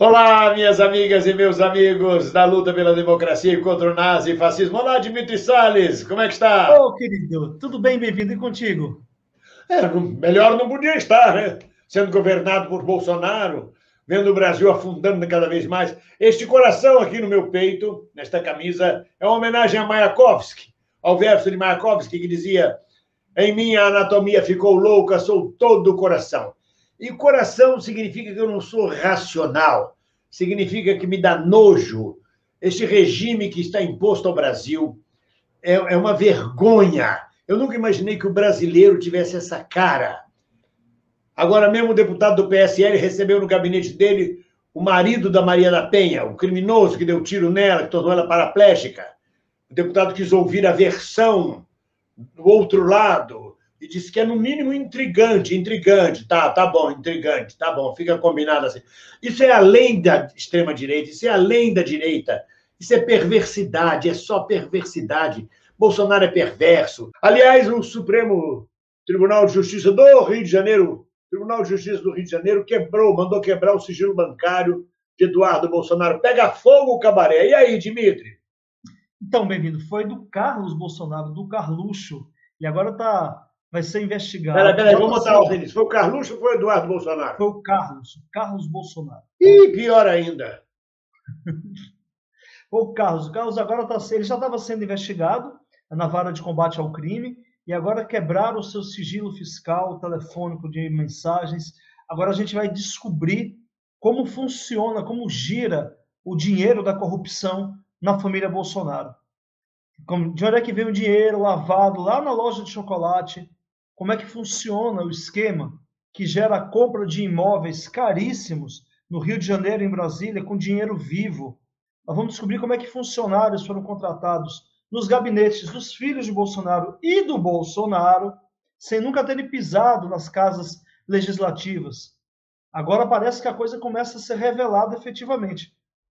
Olá, minhas amigas e meus amigos da luta pela democracia e contra o nazifascismo. Olá, Dimitri Salles, como é que está? Ô, querido, tudo bem? Bem-vindo e contigo? Melhor não podia estar, né? Sendo governado por Bolsonaro, vendo o Brasil afundando cada vez mais. Este coração aqui no meu peito, nesta camisa, é uma homenagem a Mayakovsky, ao verso de Mayakovsky que dizia: em minha anatomia ficou louca, sou todo coração. E coração significa que eu não sou racional, significa que me dá nojo. Este regime que está imposto ao Brasil é uma vergonha. Eu nunca imaginei que o brasileiro tivesse essa cara. Agora mesmo o deputado do PSL recebeu no gabinete dele o marido da Maria da Penha, o criminoso que deu tiro nela, que tornou ela paraplégica. O deputado quis ouvir a versão do outro lado e disse que é no mínimo intrigante, intrigante, tá bom, intrigante, tá bom, fica combinado assim. Isso é além da extrema direita, isso é além da direita, isso é perversidade, é só perversidade. Bolsonaro é perverso. Aliás, o Supremo Tribunal de Justiça do Rio de Janeiro, Tribunal de Justiça do Rio de Janeiro mandou quebrar o sigilo bancário de Eduardo Bolsonaro. Pega fogo o cabaré. E aí, Dimitri? Então, bem-vindo. Foi do Carlos Bolsonaro, do Carluxo, e agora vai ser investigado. Peraí, Já vamos está botar a sendo. ordem nisso. Foi o Carluxo ou foi o Eduardo Bolsonaro? Foi o Carlos Bolsonaro. E pior ainda. Foi o Carlos agora ele já estava sendo investigado na vara de combate ao crime, e agora quebraram o seu sigilo fiscal, telefônico de mensagens. Agora a gente vai descobrir como funciona, como gira o dinheiro da corrupção na família Bolsonaro. De onde é que vem o dinheiro lavado lá na loja de chocolate? Como é que funciona o esquema que gera a compra de imóveis caríssimos no Rio de Janeiro e em Brasília com dinheiro vivo? Nós vamos descobrir como é que funcionários foram contratados nos gabinetes dos filhos de Bolsonaro e do Bolsonaro, sem nunca terem pisado nas casas legislativas. Agora parece que a coisa começa a ser revelada efetivamente.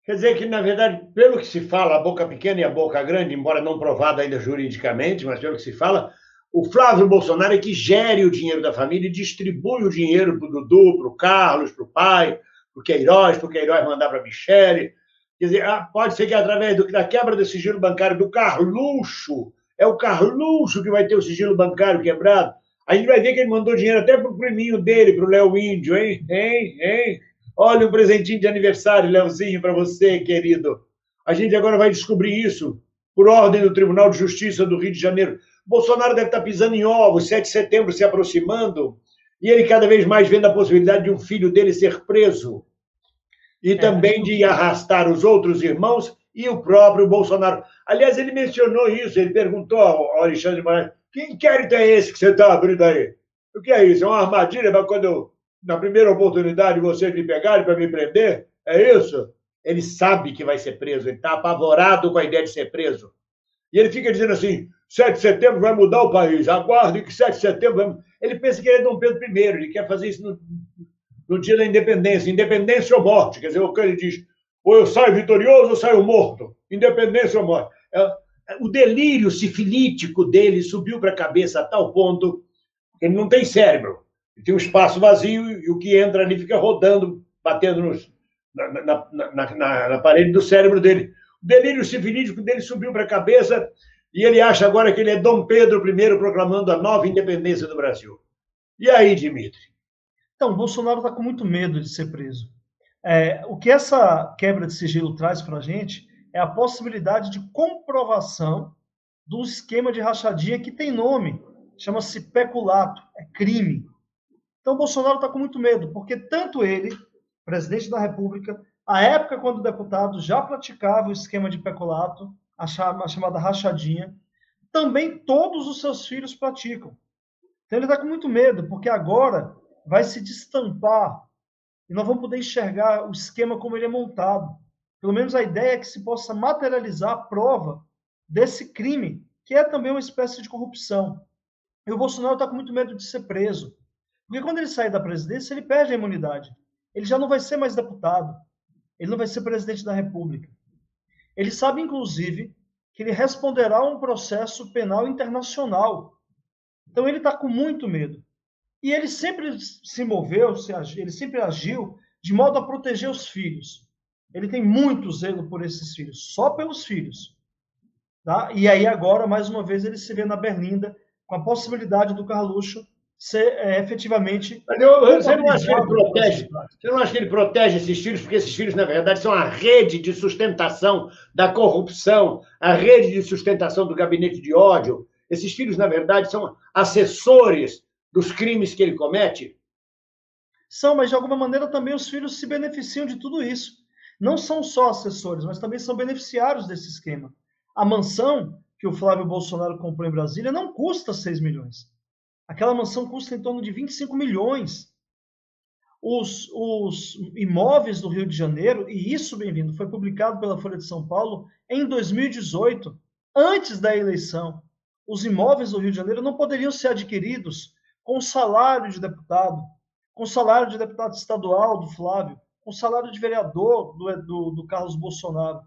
Quer dizer que, na verdade, pelo que se fala, a boca pequena e a boca grande, embora não provada ainda juridicamente, mas pelo que se fala, o Flávio Bolsonaro é que gere o dinheiro da família e distribui o dinheiro para o Dudu, para o Carlos, para o pai, para o Queiroz mandar para a Michele. Quer dizer, pode ser que através da quebra do sigilo bancário do Carluxo, é o Carluxo que vai ter o sigilo bancário quebrado. A gente vai ver que ele mandou dinheiro até para o priminho dele, para o Léo Índio, hein? Hein? Olha um presentinho de aniversário, Leozinho, para você, querido. A gente agora vai descobrir isso por ordem do Tribunal de Justiça do Rio de Janeiro. Bolsonaro deve estar pisando em ovos, 7 de setembro se aproximando, e ele cada vez mais vendo a possibilidade de um filho dele ser preso e também de arrastar os outros irmãos e o próprio Bolsonaro. Aliás, ele mencionou isso, ele perguntou ao Alexandre de Moraes: que inquérito é esse que você está abrindo aí? O que é isso? É uma armadilha para quando, na primeira oportunidade, vocês me pegarem para me prender? É isso? Ele sabe que vai ser preso, ele está apavorado com a ideia de ser preso. E ele fica dizendo assim: 7 de setembro vai mudar o país, aguarde que 7 de setembro vai... Ele pensa que ele é Dom Pedro I, ele quer fazer isso no dia da independência, independência ou morte. Quer dizer, o que ele diz: ou eu saio vitorioso ou saio morto, independência ou morte. O delírio sifilítico dele subiu para a cabeça a tal ponto que ele não tem cérebro. Ele tem um espaço vazio e o que entra ali fica rodando, batendo na parede do cérebro dele. O delírio sifilítico dele subiu para a cabeça e ele acha agora que ele é Dom Pedro I proclamando a nova independência do Brasil. E aí, Dimitri? Então, o Bolsonaro está com muito medo de ser preso. O que essa quebra de sigilo traz para a gente é a possibilidade de comprovação de um esquema de rachadinha que tem nome, chama-se peculato, é crime. Então, o Bolsonaro está com muito medo, porque tanto ele, presidente da República, à época quando deputado já praticava o esquema de peculato, a chamada rachadinha, também todos os seus filhos praticam. Então, ele está com muito medo, porque agora vai se destampar e nós vamos poder enxergar o esquema como ele é montado. Pelo menos a ideia é que se possa materializar a prova desse crime, que é também uma espécie de corrupção. E o Bolsonaro está com muito medo de ser preso. Porque quando ele sair da presidência, ele perde a imunidade. Ele já não vai ser mais deputado. Ele não vai ser presidente da República. Ele sabe, inclusive, que ele responderá a um processo penal internacional. Então ele está com muito medo. E ele sempre se moveu, ele sempre agiu de modo a proteger os filhos. Ele tem muito zelo por esses filhos, só pelos filhos. Tá? E aí agora, mais uma vez, ele se vê na berlinda com a possibilidade do Carluxo ser efetivamente... Mas você não acha que ele protege? Você não acha que ele protege esses filhos? Porque esses filhos, na verdade, são a rede de sustentação da corrupção, a rede de sustentação do gabinete de ódio. Esses filhos, na verdade, são assessores dos crimes que ele comete? São, mas de alguma maneira também os filhos se beneficiam de tudo isso. Não são só assessores, mas também são beneficiários desse esquema. A mansão que o Flávio Bolsonaro comprou em Brasília não custa 6 milhões. Aquela mansão custa em torno de 25 milhões. Os imóveis do Rio de Janeiro, e isso, bem-vindo, foi publicado pela Folha de São Paulo em 2018, antes da eleição. Os imóveis do Rio de Janeiro não poderiam ser adquiridos com salário de deputado, com salário de deputado estadual do Flávio, com salário de vereador do Carlos Bolsonaro.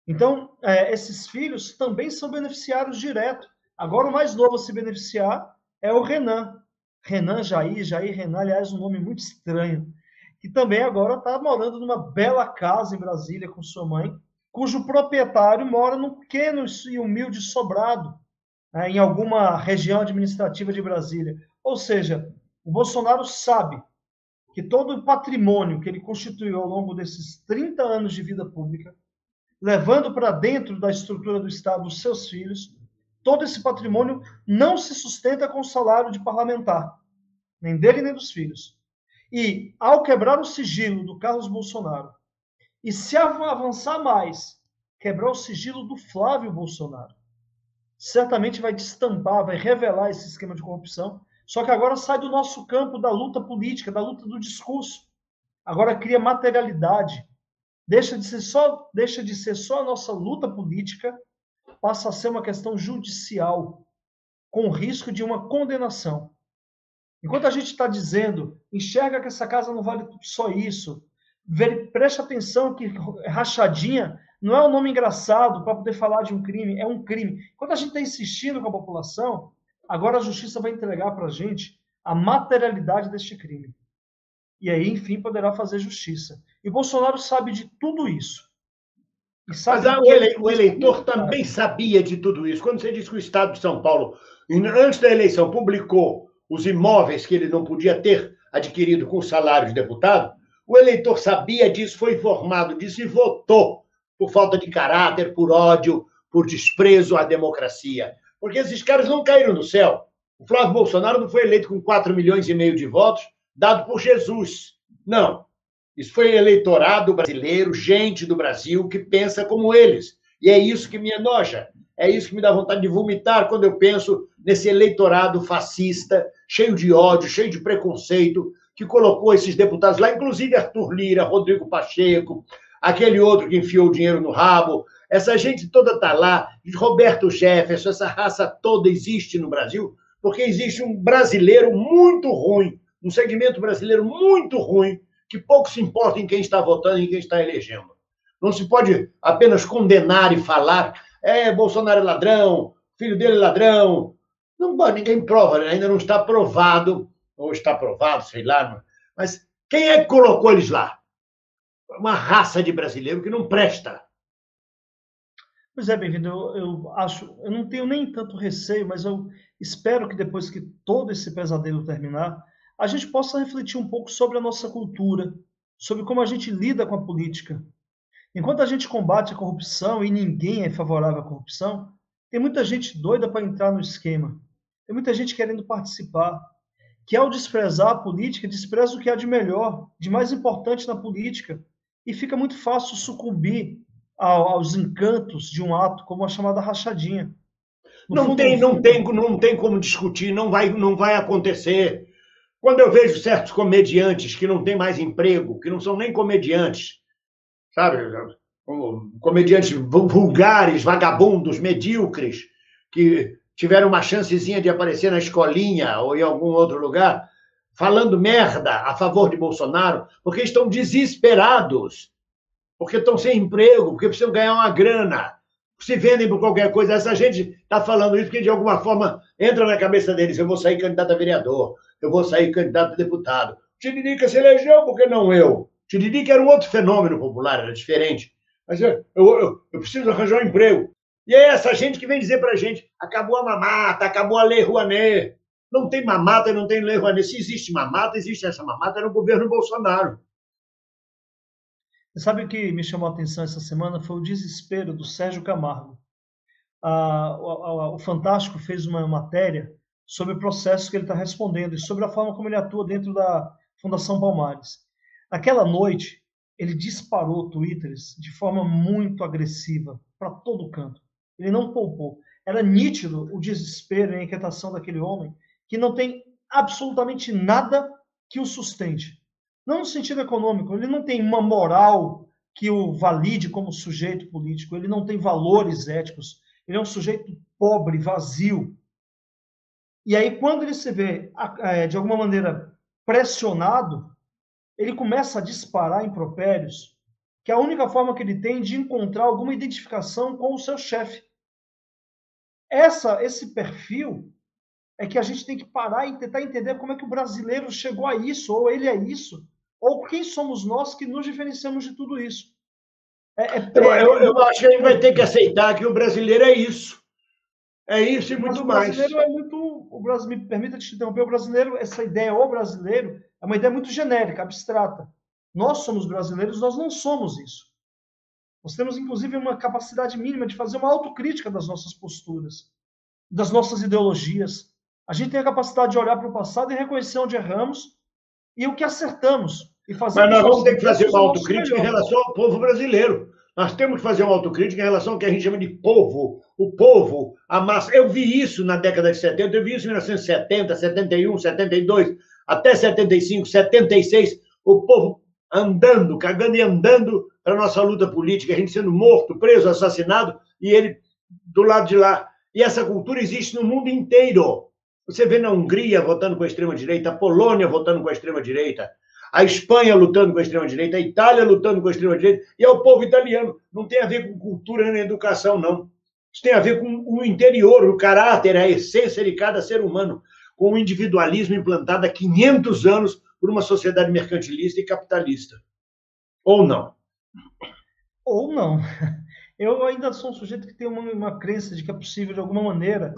Então, esses filhos também são beneficiários diretos. Agora, o mais novo a se beneficiar é o Renan. Renan Jair Renan, aliás, um nome muito estranho, que também agora está morando numa bela casa em Brasília com sua mãe, cujo proprietário mora num pequeno e humilde sobrado, em alguma região administrativa de Brasília. Ou seja, o Bolsonaro sabe que todo o patrimônio que ele constituiu ao longo desses 30 anos de vida pública, levando para dentro da estrutura do Estado os seus filhos, todo esse patrimônio não se sustenta com o salário de parlamentar, nem dele nem dos filhos. E, ao quebrar o sigilo do Carlos Bolsonaro, e se avançar mais, quebrar o sigilo do Flávio Bolsonaro, certamente vai destampar, vai revelar esse esquema de corrupção, só que agora sai do nosso campo da luta política, da luta do discurso. Agora cria materialidade. Deixa de ser só a nossa luta política, passa a ser uma questão judicial, com risco de uma condenação. Enquanto a gente está dizendo, enxerga que essa casa não vale só isso, preste atenção que rachadinha não é um nome engraçado para poder falar de um crime, é um crime. Enquanto a gente está insistindo com a população, agora a justiça vai entregar para a gente a materialidade deste crime. E aí, enfim, poderá fazer justiça. E Bolsonaro sabe de tudo isso. Mas o eleitor também sabia de tudo isso. Quando você diz que o Estado de São Paulo, antes da eleição, publicou os imóveis que ele não podia ter adquirido com o salário de deputado, o eleitor sabia disso, foi informado disso e votou por falta de caráter, por ódio, por desprezo à democracia. Porque esses caras não caíram do céu. O Flávio Bolsonaro não foi eleito com 4,5 milhões de votos, dado por Jesus. Não. Isso foi eleitorado brasileiro, gente do Brasil que pensa como eles. E é isso que me enoja. É isso que me dá vontade de vomitar quando eu penso nesse eleitorado fascista, cheio de ódio, cheio de preconceito, que colocou esses deputados lá, inclusive Arthur Lira, Rodrigo Pacheco, aquele outro que enfiou o dinheiro no rabo. Essa gente toda está lá, Roberto Jefferson, essa raça toda existe no Brasil, porque existe um brasileiro muito ruim, um segmento brasileiro muito ruim, que pouco se importa em quem está votando e em quem está elegendo. Não se pode apenas condenar e falar, Bolsonaro é ladrão, filho dele é ladrão. Não, ninguém prova, ainda não está provado, ou está provado, sei lá. Mas quem é que colocou eles lá? Uma raça de brasileiro que não presta. Pois é, bem-vindo, eu não tenho nem tanto receio, mas eu espero que depois que todo esse pesadelo terminar, a gente possa refletir um pouco sobre a nossa cultura, sobre como a gente lida com a política. Enquanto a gente combate a corrupção, e ninguém é favorável à corrupção, tem muita gente doida para entrar no esquema. Tem muita gente querendo participar, que ao desprezar a política, despreza o que há de melhor, de mais importante na política, e fica muito fácil sucumbir aos encantos de um ato como a chamada rachadinha. Não tem como discutir, não vai acontecer. Quando eu vejo certos comediantes que não têm mais emprego, que não são nem comediantes, sabe? Comediantes vulgares, vagabundos, medíocres, que tiveram uma chancezinha de aparecer na escolinha ou em algum outro lugar, falando merda a favor de Bolsonaro, porque estão desesperados, porque estão sem emprego, porque precisam ganhar uma grana, se vendem por qualquer coisa. Essa gente está falando isso porque, de alguma forma, entra na cabeça deles: eu vou sair candidato a vereador, eu vou sair candidato a deputado. Tiririca se elegeu, por que não eu? Tiririca era um outro fenômeno popular, era diferente. Mas eu preciso arranjar um emprego. E é essa gente que vem dizer para a gente: acabou a mamata, acabou a Lei Rouanet. Não tem mamata e não tem Lei Rouanet. Se existe mamata, existe essa mamata no governo Bolsonaro. Você sabe o que me chamou a atenção essa semana foi o desespero do Sérgio Camargo. O Fantástico fez uma matéria sobre o processo que ele está respondendo e sobre a forma como ele atua dentro da Fundação Palmares. Naquela noite, ele disparou twitters de forma muito agressiva para todo canto. Ele não poupou. Era nítido o desespero e a inquietação daquele homem que não tem absolutamente nada que o sustente. Não no sentido econômico, ele não tem uma moral que o valide como sujeito político, ele não tem valores éticos, ele é um sujeito pobre, vazio. E aí, quando ele se vê, de alguma maneira, pressionado, ele começa a disparar impropérios, que é a única forma que ele tem de encontrar alguma identificação com o seu chefe. Esse perfil é que a gente tem que parar e tentar entender como é que o brasileiro chegou a isso, ou ele é isso, ou quem somos nós que nos diferenciamos de tudo isso. Eu acho que a gente vai ter que aceitar que o brasileiro é isso. É isso e muito mais. O brasileiro é muito. Me permita te interromper, o brasileiro, essa ideia, o brasileiro, é uma ideia muito genérica, abstrata. Nós somos brasileiros, nós não somos isso. Nós temos, inclusive, uma capacidade mínima de fazer uma autocrítica das nossas posturas, das nossas ideologias. A gente tem a capacidade de olhar para o passado e reconhecer onde erramos e o que acertamos. E fazer. Mas nós vamos ter que fazer uma autocrítica em relação ao povo brasileiro. Nós temos que fazer uma autocrítica em relação ao que a gente chama de povo. O povo, a massa. Eu vi isso na década de 70, eu vi isso em 1970, 71, 72, até 75, 76, o povo andando, cagando e andando para a nossa luta política, a gente sendo morto, preso, assassinado, e ele do lado de lá. E essa cultura existe no mundo inteiro. Você vê na Hungria votando com a extrema-direita, a Polônia votando com a extrema-direita, a Espanha lutando com a extrema-direita, a Itália lutando com a extrema-direita, e é o povo italiano. Não tem a ver com cultura nem educação, não. Isso tem a ver com o interior, o caráter, a essência de cada ser humano, com o individualismo implantado há 500 anos por uma sociedade mercantilista e capitalista. Ou não? Ou não. Eu ainda sou um sujeito que tem uma crença de que é possível, de alguma maneira,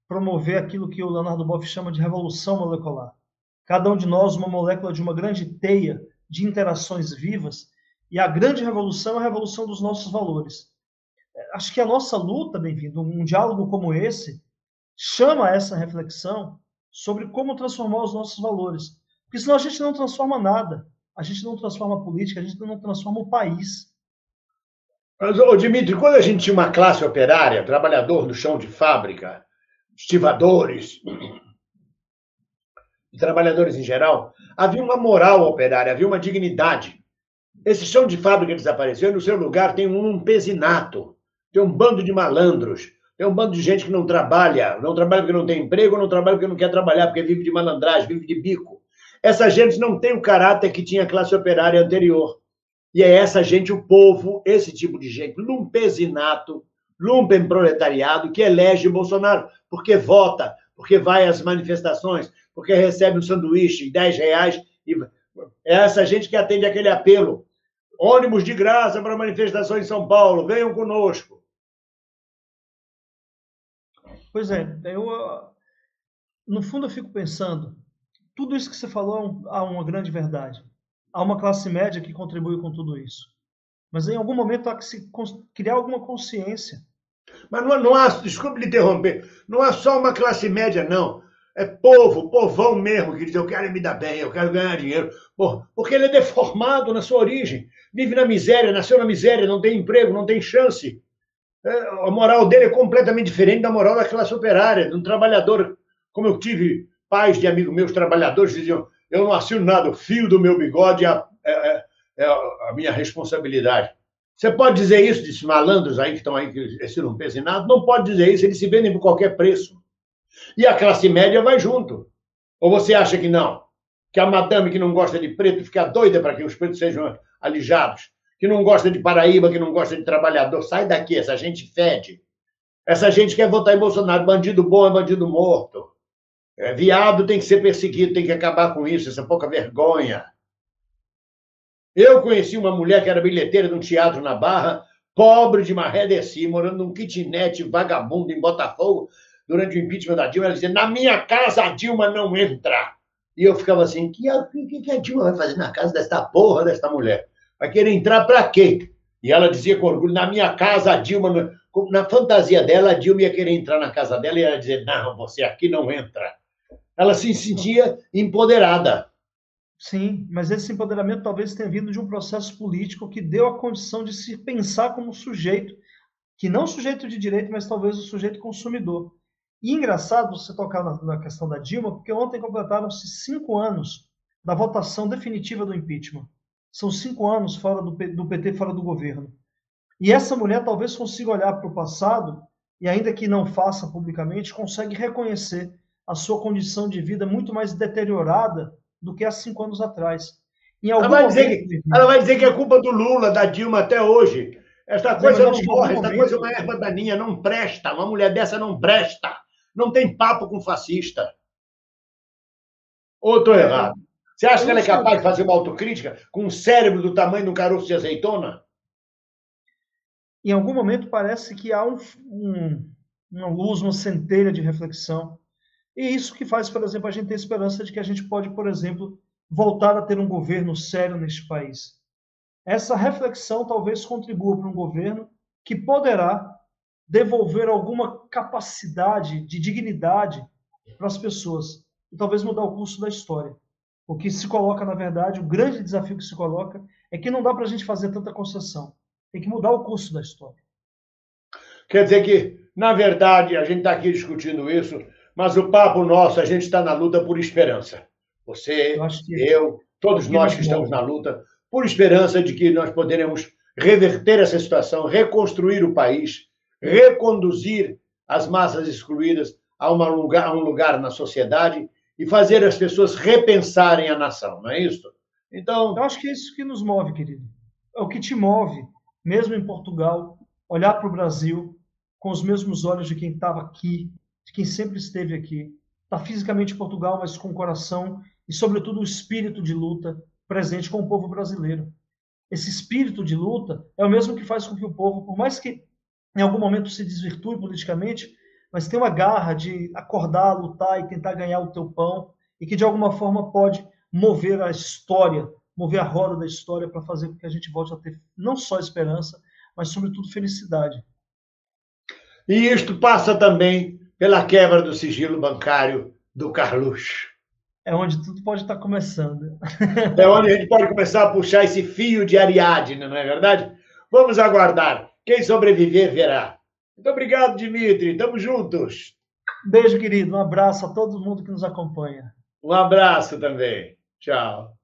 promover aquilo que o Leonardo Boff chama de revolução molecular. Cada um de nós uma molécula de uma grande teia de interações vivas, e a grande revolução é a revolução dos nossos valores. Acho que a nossa luta, bem-vindo, um diálogo como esse, chama essa reflexão sobre como transformar os nossos valores. Porque senão a gente não transforma nada. A gente não transforma a política, a gente não transforma o país. Mas, Dimitri, quando a gente tinha uma classe operária, trabalhador do chão de fábrica, estivadores, trabalhadores em geral, havia uma moral operária, havia uma dignidade. Esse chão de fábrica desapareceu e no seu lugar tem um lumpesinato, tem um bando de malandros, tem um bando de gente que não trabalha porque não tem emprego, não trabalha porque não quer trabalhar, porque vive de malandragem, vive de bico. Essa gente não tem o caráter que tinha a classe operária anterior. E é essa gente, o povo, esse tipo de gente, lumpesinato, lumpenproletariado, que elege Bolsonaro, porque vota, porque vai às manifestações, porque recebe um sanduíche de R$10. É essa gente que atende aquele apelo. Ônibus de graça para manifestações em São Paulo, venham conosco. Pois é, no fundo eu fico pensando, tudo isso que você falou há uma grande verdade. Há uma classe média que contribui com tudo isso. Mas em algum momento há que se criar alguma consciência. Mas não há, desculpe lhe interromper, não há só uma classe média, não. É povão mesmo, que diz, eu quero me dar bem, eu quero ganhar dinheiro. Porque ele é deformado na sua origem. Vive na miséria, nasceu na miséria, não tem emprego, não tem chance. A moral dele é completamente diferente da moral da classe operária, de um trabalhador. Como eu tive pais de amigos meus trabalhadores que diziam, eu não assino nada, o fio do meu bigode é a minha responsabilidade. Você pode dizer isso desses malandros aí que estão aí, que assinam um pesinado? Não pode dizer isso, eles se vendem por qualquer preço. E a classe média vai junto. Ou você acha que não? Que a madame que não gosta de preto fica doida para que os pretos sejam alijados? Que não gosta de Paraíba, que não gosta de trabalhador? Sai daqui, essa gente fede. Essa gente quer votar em Bolsonaro. Bandido bom é bandido morto. Viado tem que ser perseguido, tem que acabar com isso, essa pouca vergonha. Eu conheci uma mulher que era bilheteira de um teatro na Barra, pobre de maré de si, morando num kitnet vagabundo em Botafogo, durante o impeachment da Dilma. Ela dizia: na minha casa a Dilma não entra. E eu ficava assim: que a Dilma vai fazer na casa desta porra, desta mulher? Vai querer entrar para quê? E ela dizia com orgulho: na minha casa a Dilma, na fantasia dela, a Dilma ia querer entrar na casa dela e ela dizia: não, você aqui não entra. Ela se sentia empoderada. Sim, mas esse empoderamento talvez tenha vindo de um processo político que deu a condição de se pensar como sujeito, que não sujeito de direito, mas talvez o sujeito consumidor. E engraçado você tocar na questão da Dilma, porque ontem completaram-se 5 anos da votação definitiva do impeachment. São 5 anos fora do PT, fora do governo. E essa mulher talvez consiga olhar para o passado, e ainda que não faça publicamente, consegue reconhecer a sua condição de vida muito mais deteriorada do que há 5 anos atrás. Em Ela algum vai dizer momento, que, ela vai dizer que é culpa do Lula, da Dilma até hoje. Essa mas coisa eu não acho que em morre, algum essa coisa é momento, uma erva daninha, não presta. Uma mulher dessa não presta. Não tem papo com fascista. Ou estou é, errado? Você acha eu que não ela é sei. capaz de fazer uma autocrítica com um cérebro do tamanho de um caroço de azeitona? Em algum momento parece que há uma luz, uma centelha de reflexão. E isso que faz, por exemplo, a gente ter esperança de que a gente pode, por exemplo, voltar a ter um governo sério neste país. Essa reflexão talvez contribua para um governo que poderá devolver alguma capacidade de dignidade para as pessoas e talvez mudar o curso da história. O que se coloca, na verdade, o grande desafio que se coloca é que não dá para a gente fazer tanta concessão. Tem que mudar o curso da história. Quer dizer que, na verdade, a gente está aqui discutindo isso, mas o papo nosso, a gente está na luta por esperança. Eu Você, acho que eu, é o todos que nós nos que estamos na move. luta, por esperança de que nós poderemos reverter essa situação, reconstruir o país, reconduzir as massas excluídas a um lugar na sociedade e fazer as pessoas repensarem a nação, não é isso? Eu Então, acho que é isso que nos move, querido. É o que te move, mesmo em Portugal, olhar para o Brasil com os mesmos olhos de quem estava aqui, de quem sempre esteve aqui. Está fisicamente em Portugal, mas com o coração e, sobretudo, o espírito de luta presente com o povo brasileiro. Esse espírito de luta é o mesmo que faz com que o povo, por mais que em algum momento se desvirtue politicamente, mas tem uma garra de acordar, lutar e tentar ganhar o teu pão, e que de alguma forma pode mover a história, mover a roda da história para fazer com que a gente volte a ter não só esperança, mas sobretudo felicidade. e isto passa também pela quebra do sigilo bancário do Carluxo. É onde tudo pode estar começando. É onde a gente pode começar a puxar esse fio de Ariadne, não é verdade? Vamos aguardar. Quem sobreviver, verá. Muito obrigado, Dimitri. Estamos juntos. Beijo, querido. Um abraço a todo mundo que nos acompanha. Um abraço também. Tchau.